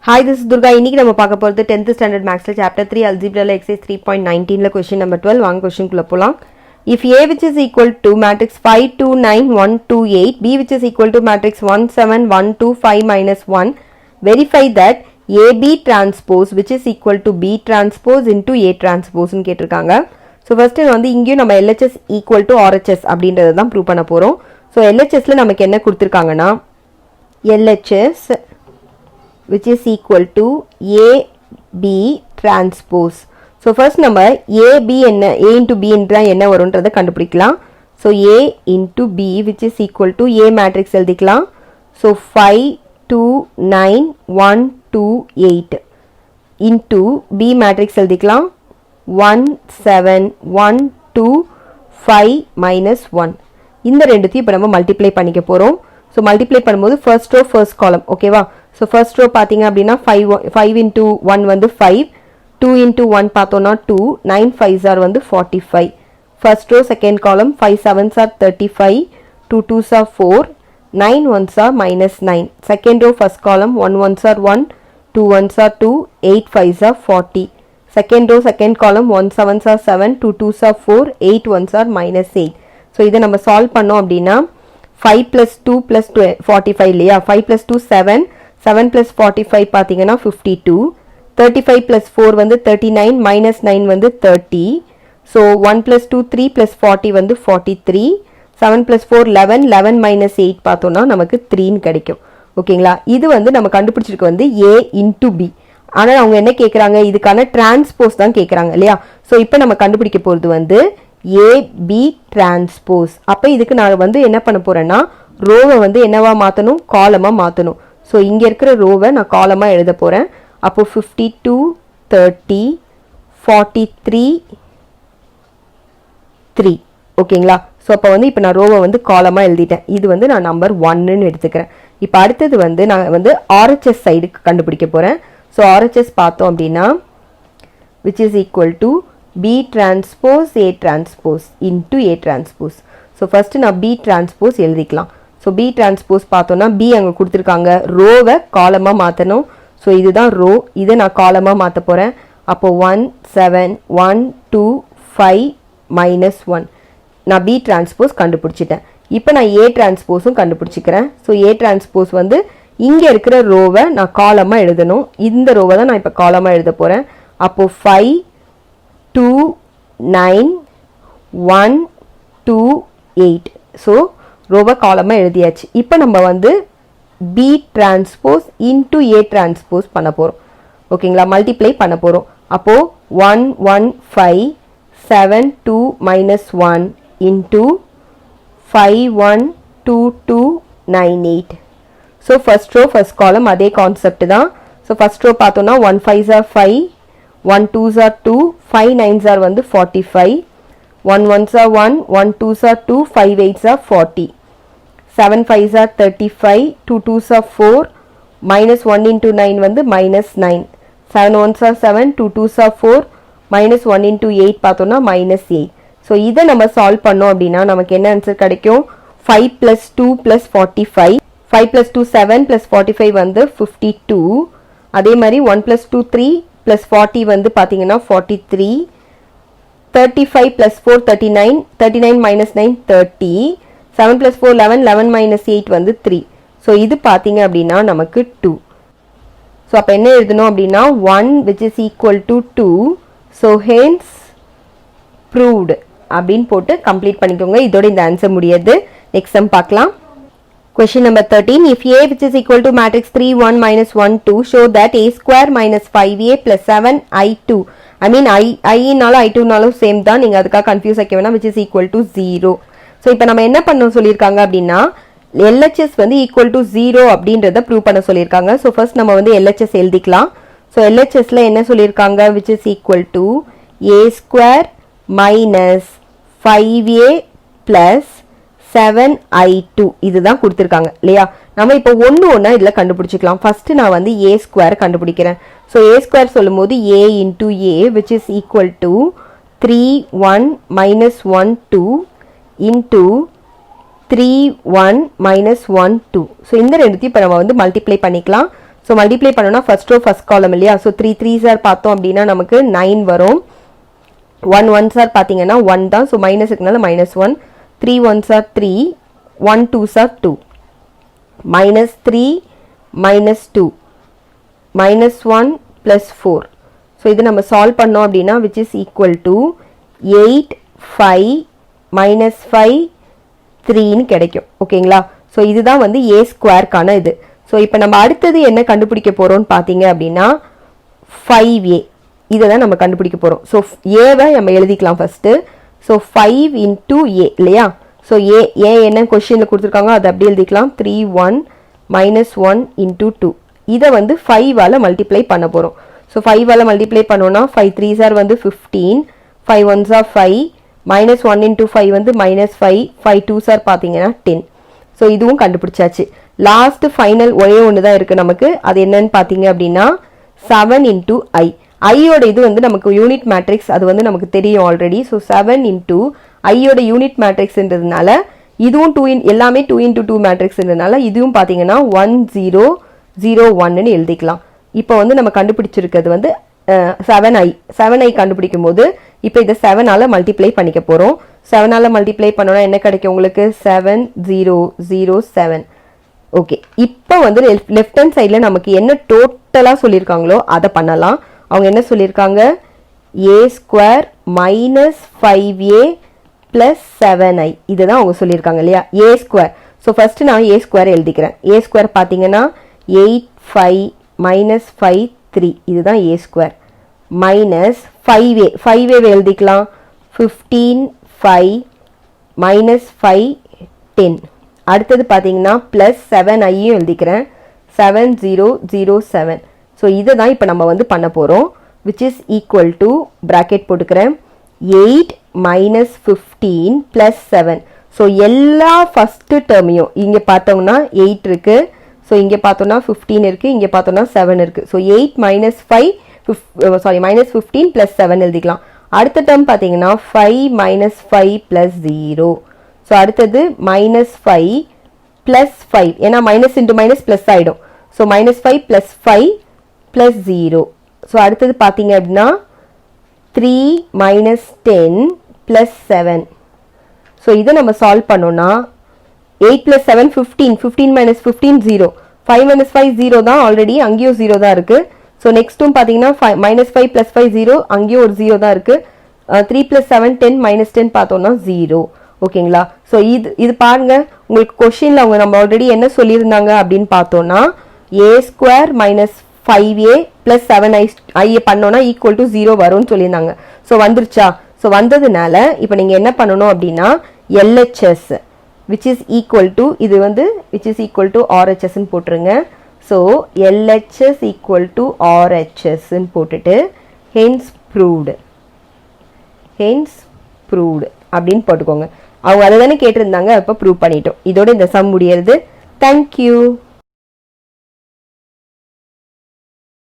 Hi, this is Durga. இன்னைக்கு நம்ம பார்க்க போறது 10th standard maths chapter 3 algebra exercise 3.19 question number 12 வாங்க question குள்ள போலாம். If A which is equal to matrix 5 2 9 1 2 8 B which is equal to matrix 1 7 1 2 5 minus 1 verify that AB transpose which is equal to B transpose into A transpose னு கேட்டிருக்காங்க. So first வந்து இங்கேயும் நம்ம LHS equal to RHS அப்படின்றத தான் prove பண்ண போறோம். So LHSல நமக்கு என்ன கொடுத்திருக்காங்கன்னா LHS which is equal to AB transpose. So first நம்ம AB என்ன A into B என்றா என்ன வரும்ன்றதை கண்டுபிடிக்கலாம். So A into B which is equal to A matrix எழுதிக்கலாம். So 5 2 9 1 2 8 into B matrix எழுதிக்கலாம். 1 7 1 2 5 minus 1. இந்த ரெண்டுத்தையும் இப்போ நம்ம மல்டிப்ளை பண்ணிக்க போறோம். So multiply பண்ணும்போது first row first column ஓகேவா. So first row பாத்தீங்க அப்படின்னா 5 into 1 வந்து 5 2 into 1 பார்த்தோம்னா 2 9 5s are வந்து 45 first row second column 5 7s are 35 2 2s are 4 9 1s are minus 9 second row first column 1 1s are 1 2 1s are 2 8 5s are 40 second row second column 1 7s are 7 2 2s are 4 8 1s are minus 8 so இதை நம்ம solve பண்ணோம் அப்படின்னா 5 plus 2 plus 45 இல்லையா 5 plus 2 7 7 plus 45 பாத்தீங்கன்னா 52 35 plus 4 வந்து 39 minus 9 வந்து 30 so 1 plus 2 3 plus 40 வந்து 43 7 plus 4 11 11 minus 8 பார்த்தோம்னா நமக்கு 3 ன்னு கிடைக்கும் ஓகேங்களா இது வந்து நம்ம கண்டுபிடிச்சிருக்கு வந்து A into B ஆனா அவங்க என்ன கேக்குறாங்க இதுக்கான டிரான்ஸ்போஸ் தான் கேக்குறாங்க இல்லையா சோ இப்போ நம்ம கண்டுபிடிக்க போறது வந்து AB transpose அப்ப இதுக்கு நான் வந்து என்ன பண்ண போறேன்னா ரோவை வந்து என்னவா மாத்தணும் காலமா மாத்தணும் சோ இங்க இருக்கிற ரோவை நான் காலமா எழுத போறேன் அப்போ 52 30 43 3 ஓகேங்களா சோ அப்ப வந்து இப்போ நான் ரோவை வந்து காலமா எழுதிட்டேன் இது வந்து நான் நம்பர் 1 ன்னு எடுத்துக்கிறேன் இப்போ அடுத்து வந்து நான் வந்து RHS சைடுக்கு கண்டுபிடிக்க போறேன் சோ RHS பார்த்தோம் அப்படினா which is equal to B transpose A transpose into A transpose. So first நான் B transpose எழுதிக்கலாம். So B transpose பார்த்தோம்னா B அங்க கொடுத்திருக்காங்க ரோவை காலமா மாத்தணும். So இதுதான் ரோ இதை நான் காலமா மாத்த போறேன். அப்போ 1 7 1 2 5 minus 1. நான் B transpose கண்டுபிடிச்சிட்டேன். இப்போ நான் A transpose கண்டுபிடிச்சிக்கிறேன். So A transpose வந்து இங்க இருக்கிற ரோவை நான் காலமா எழுதணும். இந்த ரோவை தான் நான் இப்போ காலமா எழுத போறேன். அப்போ 5 2 9 1 2 8 so ரோவை காலமா எழுதியாச்சு இப்போ நம்ம வந்து B transpose into A transpose பண்ண போறோம் ஓகேங்களா மல்டிப்ளை பண்ண போறோம் அப்போ 1 1 5 7 2 minus 1 into 5 1 2 2 9 8 so first row first column அதே கான்செப்ட் தான் so first row பார்த்தோம்னா 1 5s are 5 1 2s are 2 5 9s are வந்து 45 1 1s are 1 1 2s are 2 5 8s are 40 7 5s are 35 2 2s are 4 minus 1 into 9 வந்து minus 9 7 1s are 7 2 2s are 4 minus 1 into 8 பார்த்தோம்னா minus 8 so இதை நம்ம solve பண்ணோம் அப்படின்னா நமக்கு என்ன ஆன்சர் கிடைக்கும் 5 plus 2 plus 45 5 plus 2 7 plus 45 வந்து 52 அதே மாதிரி 1 plus 2 3 plus 40 வந்து பாத்தீங்கன்னா 43 35 plus 4 39 39 minus 9 30 7 plus 4 11 11 minus 8 வந்து 3 so இது பாத்தீங்க அப்படின்னா நமக்கு 2 so அப்ப என்ன எழுதணும் அப்படின்னா 1 which is equal to 2 so hence proved அப்படினு போட்டு கம்ப்ளீட் பண்ணிக்கோங்க இதோட இந்த ஆன்சர் முடியுது நெக்ஸ்ட் சம் பார்க்கலாம் Question number 13. If A which is equal to matrix 3, 1, minus 1, 2, show that A square minus 5A plus 7 I2. I mean I நாலும் I2 நாலும் same தான். நீங்க அதுக்காக confuse ஆக்க வேணாம் which is equal to 0. So இப்போ நம்ம என்ன பண்ணணும் சொல்லியிருக்காங்க அப்படின்னா LHS வந்து equal to 0 அப்படின்றத ப்ரூவ் பண்ண சொல்லியிருக்காங்க. So first நம்ம வந்து LHS எழுதிக்கலாம். So LHSல என்ன சொல்லியிருக்காங்க which is equal to A square minus 5A plus 7i2 இதுதான் கொடுத்திருக்காங்க இல்லையா நாம இப்போ ஒண்ணு ஒண்ணா இதல கண்டுபிடிச்சிக்கலாம் ஃபர்ஸ்ட் நான் வந்து a ஸ்கொயர் கண்டுபிடிக்கிறேன் சோ a ஸ்கொயர் சொல்லும்போது a into a which is equal to 3 1 minus 1 2 into 3 1 minus 1 2 so இந்த ரெண்டுத்தையும் இப்ப நம்ம வந்து மல்டிப்ளை பண்ணிக்கலாம் ஸோ மல்டிப்ளை பண்ணோம்னா ஃபர்ஸ்ட் ரோ ஃபர்ஸ்ட் காலம் இல்லையா? ஸோ 3 3s பார்த்தோம் அப்படின்னா நமக்கு 9 வரும். 1 1s பார்த்தீங்கன்னா 1 தான். ஸோ மைனஸ் இருக்கனால -1. 3 1s 3, 1 2s 2, -3 -2, -1 + 4. ஸோ இது நம்ம சால்வ் பண்ணோம் அப்படின்னா which is equal to 8 5 -5 3ன்னு கிடைக்கும். ஓகேங்களா? ஸோ இதுதான் வந்து a ஸ்கொயர்க்கான இது. ஸோ இப்போ நம்ம அடுத்தது என்ன கண்டுபிடிக்க போகிறோம்னு பார்த்தீங்க அப்படின்னா 5a இதை தான் நம்ம கண்டுபிடிக்க போகிறோம். ஸோ ஏவை நம்ம எழுதிக்கலாம் ஃபஸ்ட்டு. ஸோ 5 × a இல்லையா? ஸோ ஏ என்ன கொஷினில் கொடுத்துருக்காங்க அதை அப்படி எழுதிக்கலாம். 3 1 -1 × 2 இதை வந்து 5ஆல் மல்டிப்ளை பண்ண போகிறோம். ஸோ 5ஆல் மல்டிப்ளை பண்ணோன்னா 5 3s வந்து 15, 5 1s 5, -1 × 5 வந்து -5, 5 2s பார்த்தீங்கன்னா 10. ஸோ இதுவும் கண்டுபிடிச்சாச்சு. லாஸ்ட் ஃபைனல் ஒரே ஒன்று தான் இருக்குது நமக்கு. அது என்னன்னு பார்த்தீங்க அப்படின்னா 7 × i. ஐயோட இது வந்து நமக்கு யூனிட் மேட்ரிக்ஸ், அது வந்து நமக்கு தெரியும் ஆல்ரெடி. ஸோ 7 × ஐயோட யூனிட் மேட்ரிக்ஸ்ன்றதுனால இதுவும் எல்லாமே 2 × 2 மேட்ரிக்ஸ்ன்றதுனால இதுவும் பார்த்தீங்கன்னா 1 0 0 1ன்னு எழுதிக்கலாம். இப்போ வந்து நம்ம கண்டுபிடிச்சிருக்கிறது வந்து 7i கண்டுபிடிக்கும் போது இப்போ இதை 7ஆல் மல்டிப்ளை பண்ணிக்க போகிறோம். 7ஆல் மல்டிப்ளை பண்ணோன்னா என்ன கிடைக்கும் உங்களுக்கு? 7 0 0 7. ஓகே, இப்போ வந்து லெஃப்ட் ஹேண்ட் சைடில் நமக்கு என்ன டோட்டலாக சொல்லியிருக்காங்களோ அதை பண்ணலாம். அவங்க என்ன சொல்லியிருக்காங்க? a² -5a + 7i இதுதான் அவங்க சொல்லியிருக்காங்க இல்லையா? a². ஸோ ஃபஸ்ட்டு நான் a² எழுதிக்கிறேன். a² பார்த்தீங்கன்னா 8 5 -5 3 இதுதான் a² -5a எழுதிக்கலாம். 15 5 -5 10. அடுத்தது பார்த்தீங்கன்னா +7iயும் எழுதிக்கிறேன். 7 0 0 7. ஸோ இதை தான் இப்போ நம்ம வந்து பண்ண போகிறோம். which is equal to bracket போட்டுக்கிறேன் 8 -15 + 7. ஸோ எல்லா ஃபஸ்ட்டு டேர்மையும் இங்கே பார்த்தோம்னா 8 இருக்குது. ஸோ இங்கே பார்த்தோம்னா 15 இருக்குது, இங்கே பார்த்தோம்னா 7 இருக்குது. ஸோ 8 -15 + 7 எழுதிக்கலாம். அடுத்த டேர்ம் பார்த்தீங்கன்னா 5 -5 + 0. ஸோ அடுத்தது -5 + 5 ஏன்னா மைனஸ் இன்ட்டு மைனஸ் ப்ளஸ் ஆகிடும். ஸோ -5 + 5 + 0. ஸோ அடுத்தது பார்த்தீங்க அப்படின்னா 3 -10 + 7. ஸோ இதை நம்ம சால்வ் பண்ணோன்னா 8 + 7 15, 15 - 15 0, 5 - 5 0 தான் ஆல்ரெடி, அங்கேயும் 0 தான் இருக்குது. ஸோ நெக்ஸ்ட்டும் பார்த்தீங்கன்னா -5 + 5 0, அங்கேயும் ஒரு 0 தான் இருக்குது. 3 + 7 10, -10 பார்த்தோன்னா 0. ஓகேங்களா? ஸோ இது பாருங்க, உங்களுக்கு கொஷினில் அவங்க நம்ம ஆல்ரெடி என்ன சொல்லியிருந்தாங்க அப்படின்னு பார்த்தோன்னா a² -5a + 7i பண்ணோன்னா = 0 வரும்னு சொல்லியிருந்தாங்க. ஸோ வந்துருச்சா? ஸோ வந்ததுனால இப்போ நீங்கள் என்ன பண்ணணும் அப்படின்னா LHS which is equal to இது வந்து which is equal to RHSன்னு போட்டுருங்க. ஸோ LHS = RHSன்னு போட்டுட்டு hence proved அப்படின்னு போட்டுக்கோங்க. அவங்க அதை தானே கேட்டிருந்தாங்க, அப்போ ப்ரூவ் பண்ணிட்டோம். இதோட இந்த சம் முடியறது. தேங்க்யூ.